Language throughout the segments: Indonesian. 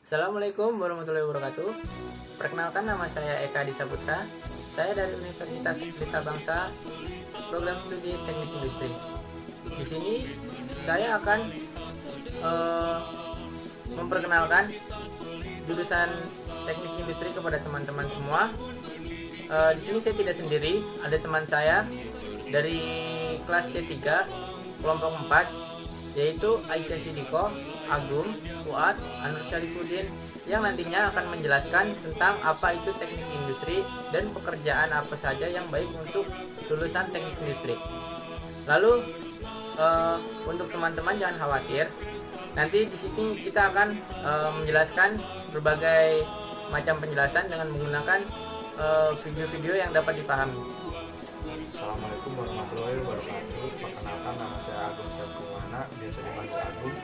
Assalamualaikum warahmatullahi wabarakatuh. Perkenalkan, nama saya Eka Disaputra. Saya dari Universitas Pelita Bangsa, program studi Teknik Industri. Di sini saya akan memperkenalkan jurusan Teknik Industri kepada teman-teman semua. Di sini saya tidak sendiri, ada teman saya dari kelas C3 kelompok 4, yaitu Aisyah Sidiko, Agung, Fuad, Anur Syarifuddin, yang nantinya akan menjelaskan tentang apa itu teknik industri dan pekerjaan apa saja yang baik untuk lulusan teknik industri. Lalu untuk teman-teman jangan khawatir, nanti di sini kita akan menjelaskan berbagai macam penjelasan dengan menggunakan video-video yang dapat dipahami. Assalamualaikum warahmatullahi wabarakatuh. Perkenalkan, nama saya Agung Syafruwana, biasa dipanggil Agung.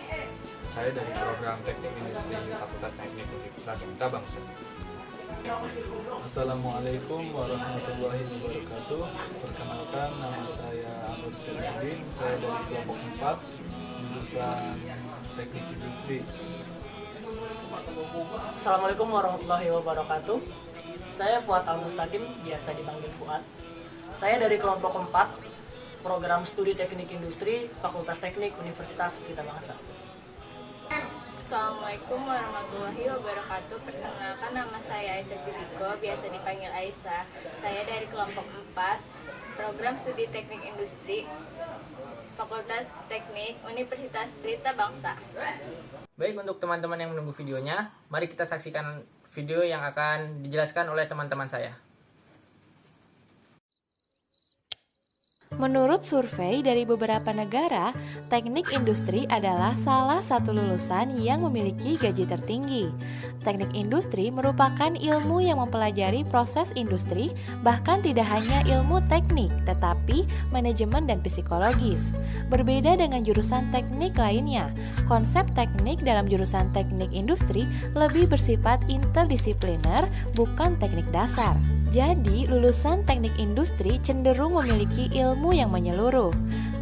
Saya dari program Teknik Industri Fakultas Teknik Universitas Pelita Bangsa. Assalamualaikum warahmatullahi wabarakatuh. Perkenalkan, nama saya Anur Syarifuddin. Saya dari kelompok 4, jurusan Teknik Industri. Assalamualaikum warahmatullahi wabarakatuh. Saya Fuad Al-Mustaqim, biasa dipanggil Fuad. Saya dari kelompok 4, program studi Teknik Industri, Fakultas Teknik Universitas Pelita Bangsa. Assalamualaikum warahmatullahi wabarakatuh. Perkenalkan, nama saya Aisyah Sidiko, biasa dipanggil Aisyah. Saya dari kelompok 4, program studi Teknik Industri, Fakultas Teknik Universitas Pelita Bangsa. Baik, untuk teman-teman yang menunggu videonya, mari kita saksikan video yang akan dijelaskan oleh teman-teman saya. Menurut survei dari beberapa negara, teknik industri adalah salah satu lulusan yang memiliki gaji tertinggi. Teknik industri merupakan ilmu yang mempelajari proses industri, bahkan tidak hanya ilmu teknik, tetapi manajemen dan psikologis. Berbeda dengan jurusan teknik lainnya, konsep teknik dalam jurusan teknik industri lebih bersifat interdisipliner, bukan teknik dasar. Jadi, lulusan teknik industri cenderung memiliki ilmu yang menyeluruh.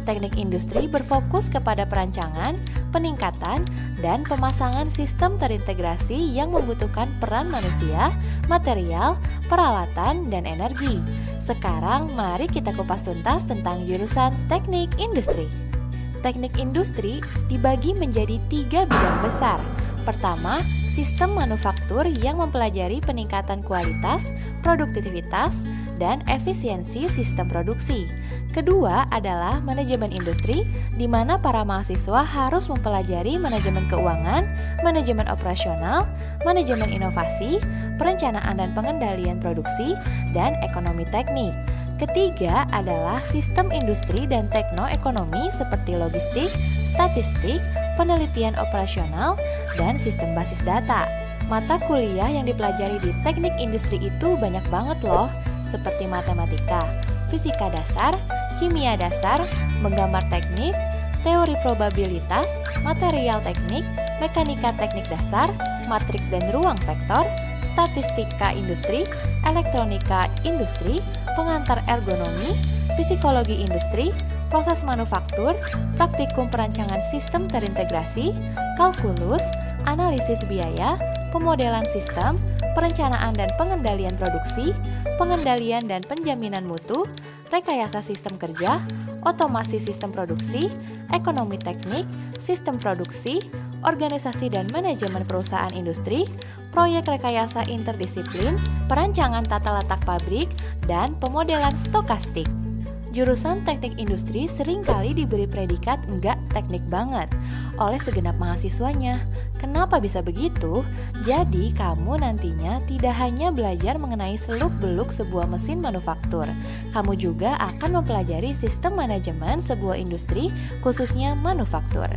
Teknik industri berfokus kepada perancangan, peningkatan, dan pemasangan sistem terintegrasi yang membutuhkan peran manusia, material, peralatan, dan energi. Sekarang, mari kita kupas tuntas tentang jurusan teknik industri. Teknik industri dibagi menjadi 3 bidang besar. Pertama, sistem manufaktur yang mempelajari peningkatan kualitas, produktivitas, dan efisiensi sistem produksi. Kedua adalah manajemen industri, di mana para mahasiswa harus mempelajari manajemen keuangan, manajemen operasional, manajemen inovasi, perencanaan dan pengendalian produksi, dan ekonomi teknik. Ketiga adalah sistem industri dan teknoekonomi seperti logistik, statistik, penelitian operasional, dan sistem basis data. Mata kuliah yang dipelajari di teknik industri itu banyak banget loh, seperti matematika, fisika dasar, kimia dasar, menggambar teknik, teori probabilitas, material teknik, mekanika teknik dasar, matriks dan ruang vektor, statistika industri, elektronika industri, pengantar ergonomi, psikologi industri, proses manufaktur, praktikum perancangan sistem terintegrasi, kalkulus, analisis biaya, pemodelan sistem, perencanaan dan pengendalian produksi, pengendalian dan penjaminan mutu, rekayasa sistem kerja, otomasi sistem produksi, ekonomi teknik, sistem produksi, organisasi dan manajemen perusahaan industri, proyek rekayasa interdisiplin, perancangan tata letak pabrik, dan pemodelan stokastik. Jurusan teknik industri seringkali diberi predikat enggak teknik banget oleh segenap mahasiswanya. Kenapa bisa begitu? Jadi kamu nantinya tidak hanya belajar mengenai seluk-beluk sebuah mesin manufaktur, kamu juga akan mempelajari sistem manajemen sebuah industri, khususnya manufaktur.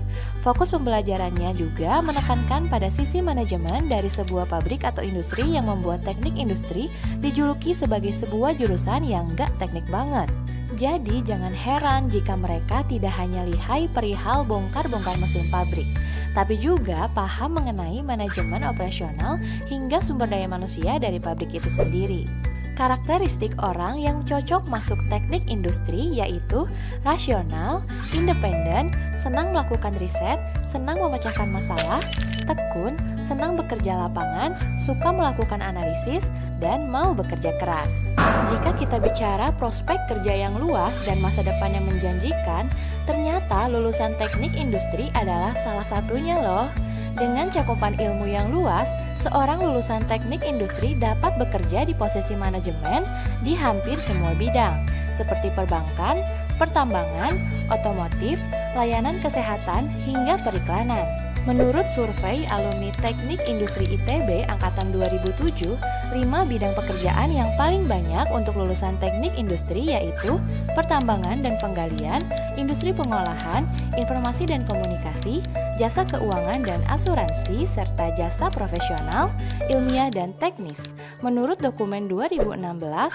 Fokus pembelajarannya juga menekankan pada sisi manajemen dari sebuah pabrik atau industri, yang membuat teknik industri dijuluki sebagai sebuah jurusan yang enggak teknik banget. Jadi jangan heran jika mereka tidak hanya lihai perihal bongkar-bongkar mesin pabrik, tapi juga paham mengenai manajemen operasional hingga sumber daya manusia dari pabrik itu sendiri. Karakteristik orang yang cocok masuk teknik industri yaitu rasional, independen, senang melakukan riset, senang memecahkan masalah, tekun, senang bekerja lapangan, suka melakukan analisis, dan mau bekerja keras. Jika kita bicara prospek kerja yang luas dan masa depan yang menjanjikan, ternyata lulusan teknik industri adalah salah satunya loh. Dengan cakupan ilmu yang luas, seorang lulusan teknik industri dapat bekerja di posisi manajemen di hampir semua bidang, seperti perbankan, pertambangan, otomotif, layanan kesehatan, hingga periklanan. Menurut survei alumni Teknik Industri ITB Angkatan 2007, 5 bidang pekerjaan yang paling banyak untuk lulusan teknik industri yaitu pertambangan dan penggalian, industri pengolahan, informasi dan komunikasi, jasa keuangan dan asuransi, serta jasa profesional, ilmiah dan teknis. Menurut dokumen 2016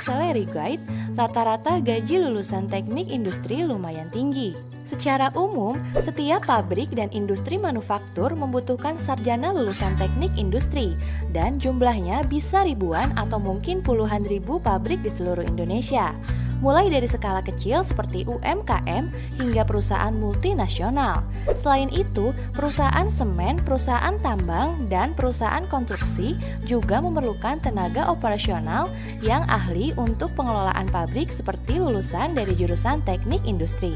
Salary Guide, rata-rata gaji lulusan teknik industri lumayan tinggi. Secara umum, setiap pabrik dan industri manufaktur membutuhkan sarjana lulusan teknik industri, dan jumlahnya bisa ribuan atau mungkin puluhan ribu pabrik di seluruh Indonesia. Mulai dari skala kecil seperti UMKM hingga perusahaan multinasional. Selain itu, perusahaan semen, perusahaan tambang, dan perusahaan konstruksi juga memerlukan tenaga operasional yang ahli untuk pengelolaan pabrik seperti lulusan dari jurusan teknik industri.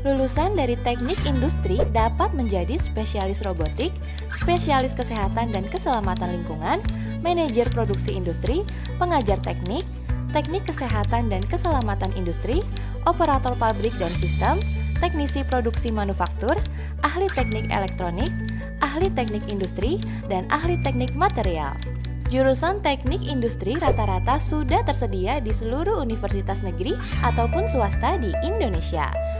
Lulusan dari teknik industri dapat menjadi spesialis robotik, spesialis kesehatan dan keselamatan lingkungan, manajer produksi industri, pengajar teknik, teknik kesehatan dan keselamatan industri, operator pabrik dan sistem, teknisi produksi manufaktur, ahli teknik elektronik, ahli teknik industri, dan ahli teknik material. Jurusan teknik industri rata-rata sudah tersedia di seluruh universitas negeri ataupun swasta di Indonesia.